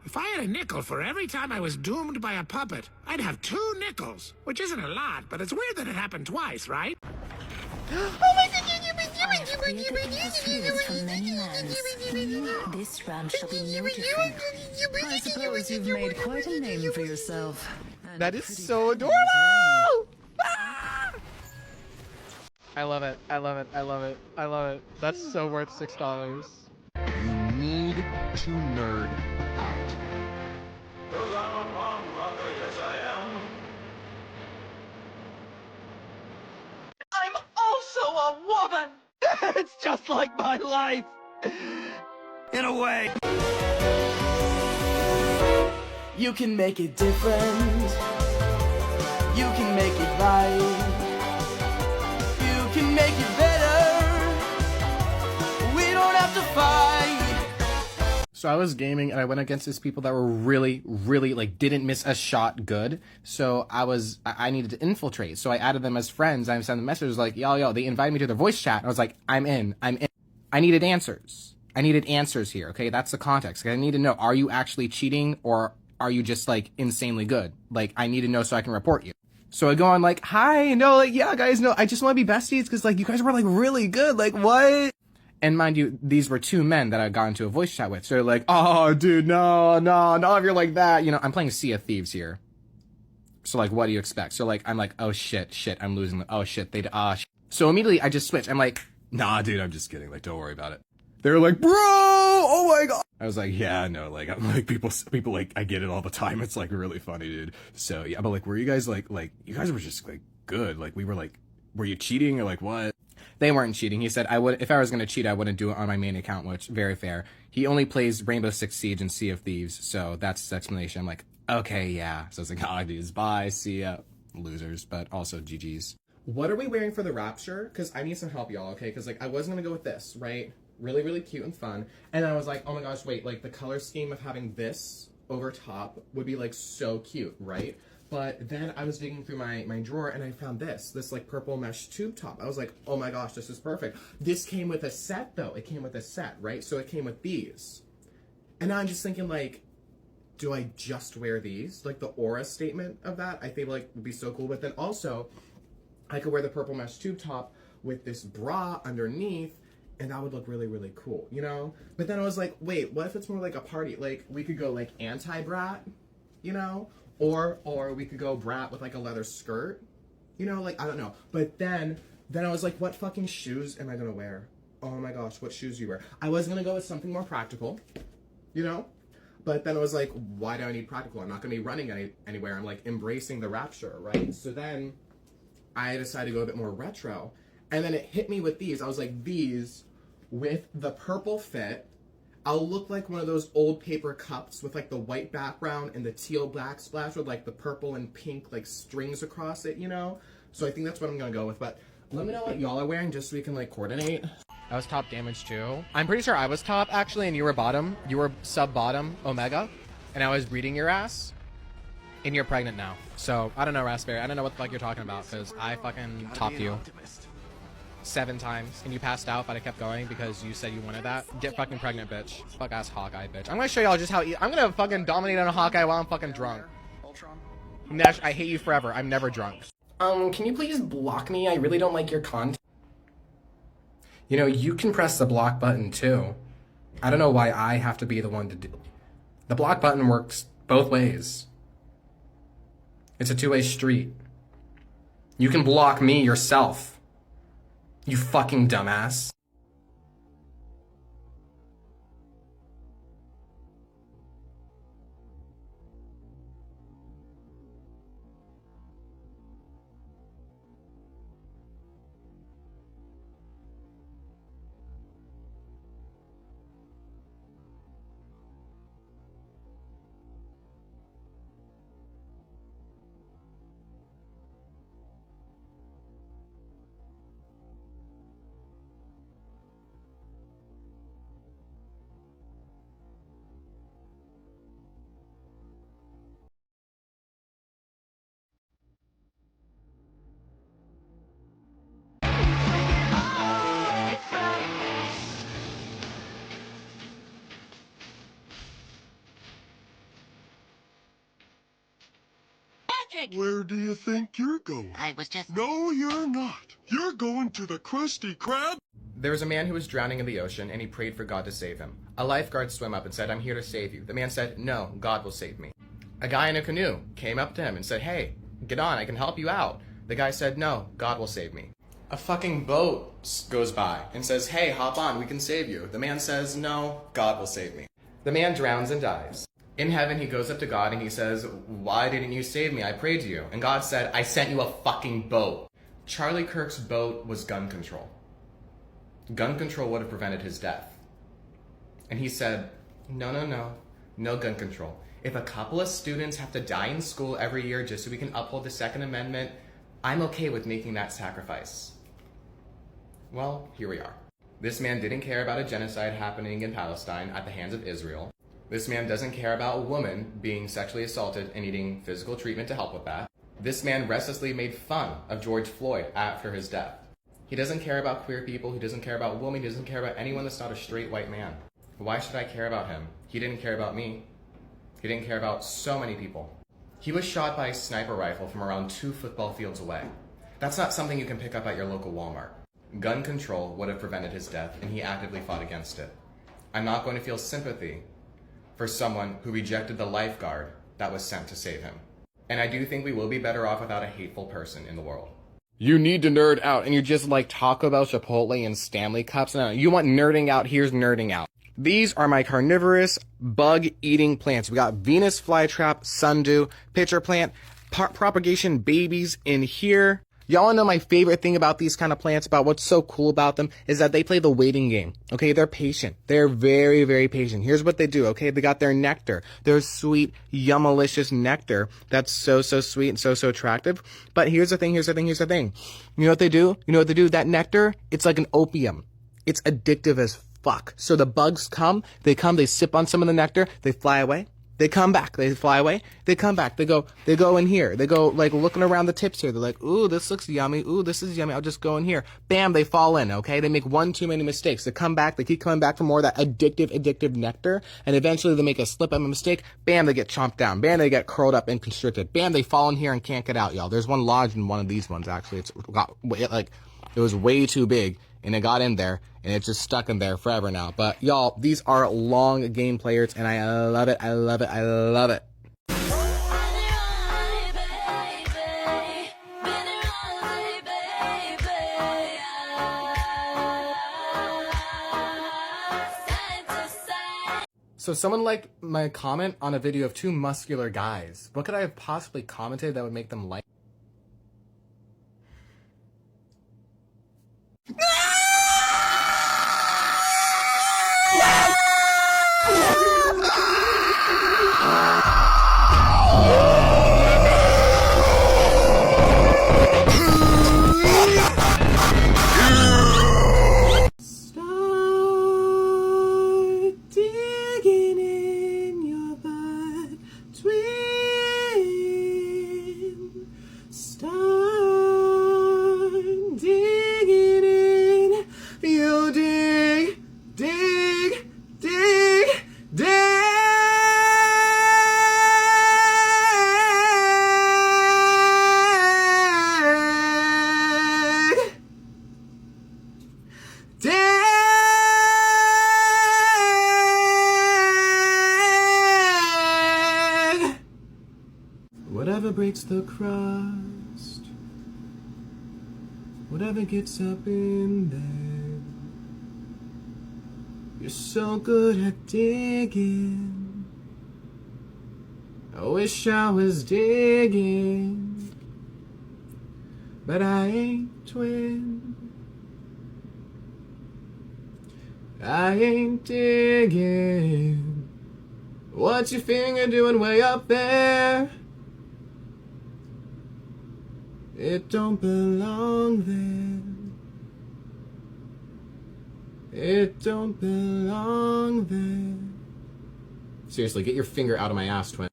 If I had a nickel for every time I was doomed by a puppet, I'd have 2 nickels, which isn't a lot, but it's weird that it happened twice, right? Oh my god! From many lands. This round shall be no different. I suppose you've made quite a name for yourself. That is so adorable! Ah! I love it. I love it. I love it. I love it. That's so worth $6. You need to nerd out. I'm also a woman! It's just like my life! In a way. You can make it different. You can make it right. You can make it better. We don't have to fight. So I was gaming and I went against these people that were really, like didn't miss a shot good. So I needed to infiltrate. So I added them as friends. I sent them messages like, yo, they invited me to their voice chat. And I was like, I'm in. I needed answers. I needed answers here. Okay. That's the context. I need to know, are you actually cheating or are you just like insanely good? Like I need to know so I can report you. So I go on like, hi, no, like, yeah, guys, no, I just want to be besties because like you guys were like really good. Like what? And mind you, these were 2 men that I got into a voice chat with. So they're like, oh, dude, no, if you're like that. You know, I'm playing Sea of Thieves here. So, like, what do you expect? So, like, I'm like, oh, shit, I'm losing. Oh, shit, So immediately I just switch. I'm like, nah, dude, I'm just kidding. Like, don't worry about it. They're like, bro, oh my God. I was like, yeah, no, like, I'm like, people, like, I get it all the time. It's, like, really funny, dude. So, yeah, but, like, were you guys, like, you guys were just, like, good. Like, we were, like, were you cheating or, like, what? They weren't cheating. He said, if I was going to cheat, I wouldn't do it on my main account, which, very fair. He only plays Rainbow Six Siege and Sea of Thieves, so that's the explanation. I'm like, okay, yeah. So I was like, ah, dudes, bye, see ya. Losers, but also GG's. What are we wearing for the rapture? Because I need some help, y'all, okay? Because, like, I was going to go with this, right? Really, really cute and fun. And I was like, oh my gosh, wait, like, the color scheme of having this over top would be, like, so cute, right? But then I was digging through my drawer and I found this like purple mesh tube top. I was like, oh my gosh, this is perfect. This came with a set though. It came with a set, right? So it came with these. And now I'm just thinking like, do I just wear these? Like the aura statement of that, I think like would be so cool. But then also, I could wear the purple mesh tube top with this bra underneath and that would look really, really cool, you know? But then I was like, wait, what if it's more like a party? Like we could go like anti-brat, you know? Or we could go brat with like a leather skirt, you know, like, I don't know. But then I was like, what fucking shoes am I gonna wear? Oh my gosh, what shoes do you wear? I was gonna go with something more practical, you know? But then I was like, why do I need practical? I'm not gonna be running anywhere. I'm like embracing the rapture, right? So then I decided to go a bit more retro. And then it hit me with these. I was like, these with the purple fit, I'll look like one of those old paper cups with like the white background and the teal black splash with like the purple and pink like strings across it, you know? So I think that's what I'm gonna go with, but let me know what y'all are wearing just so we can like coordinate. I was top damage too. I'm pretty sure I was top actually and you were bottom. You were sub bottom Omega and I was breeding your ass and you're pregnant now. So I don't know, Raspberry. I don't know what the fuck you're talking about because I fucking topped you 7 times and you passed out, but I kept going because you said you wanted that. Get fucking pregnant, bitch. Fuck ass Hawkeye, bitch. I'm gonna show y'all just how I'm gonna fucking dominate on a Hawkeye while I'm fucking drunk. I hate you forever. I'm never drunk. Can you please block me? I really don't like your content. You know, you can press the block button too. I don't know why I have to be the one to do. The block button works both ways. It's a 2-way street. You can block me yourself. You fucking dumbass. pig. Where do you think you're going? I was just... No, you're not. You're going to the Krusty Krab. There was a man who was drowning in the ocean, and he prayed for God to save him. A lifeguard swam up and said, "I'm here to save you." The man said, "No, God will save me." A guy in a canoe came up to him and said, "Hey, get on, I can help you out." The guy said, "No, God will save me." A fucking boat goes by and says, "Hey, hop on, we can save you." The man says, "No, God will save me." The man drowns and dies. In heaven, he goes up to God and he says, "Why didn't you save me? I prayed to you." And God said, "I sent you a fucking boat." Charlie Kirk's boat was gun control. Gun control would have prevented his death. And he said, no gun control. If a couple of students have to die in school every year just so we can uphold the Second Amendment, I'm okay with making that sacrifice. Well, here we are. This man didn't care about a genocide happening in Palestine at the hands of Israel. This man doesn't care about a woman being sexually assaulted and needing physical treatment to help with that. This man restlessly made fun of George Floyd after his death. He doesn't care about queer people, he doesn't care about women, he doesn't care about anyone that's not a straight white man. Why should I care about him? He didn't care about me. He didn't care about so many people. He was shot by a sniper rifle from around 2 football fields away. That's not something you can pick up at your local Walmart. Gun control would have prevented his death, and he actively fought against it. I'm not going to feel sympathy for someone who rejected the lifeguard that was sent to save him. And I do think we will be better off without a hateful person in the world. You need to nerd out, and you're just like Taco Bell, Chipotle, and Stanley Cups. No, you want nerding out, here's nerding out. These are my carnivorous, bug-eating plants. We got Venus flytrap, sundew, pitcher plant, propagation babies in here. Y'all know my favorite thing about these kind of plants, about what's so cool about them, is that they play the waiting game. Okay, they're patient. They're very, very patient. Here's what they do, okay? They got their nectar. Their sweet, yummalicious nectar that's so sweet and so attractive. But here's the thing. You know what they do? That nectar, it's like an opium. It's addictive as fuck. So the bugs come, they sip on some of the nectar, they fly away. They come back, they fly away, they come back, they go in here, they go like looking around the tips here, they're like, ooh, this looks yummy, ooh, this is yummy, I'll just go in here. Bam, they fall in, okay? They make one too many mistakes. They come back, they keep coming back for more of that addictive nectar, and eventually they make a slip up, a mistake, bam, they get chomped down, bam, they get curled up and constricted, bam, they fall in here and can't get out, y'all. There's one lodged in one of these ones, actually. It was way too big, and it got in there, and it's just stuck in there forever now. But y'all, these are long game players, and I love it. So someone liked my comment on a video of 2 muscular guys. What could I have possibly commented that would make them like? Whatever breaks the crust, whatever gets up in there, you're so good at digging. I wish I was digging, but I ain't twin. I ain't digging. What's your finger doing way up there? It don't belong there. It don't belong there. Seriously, get your finger out of my ass, twin.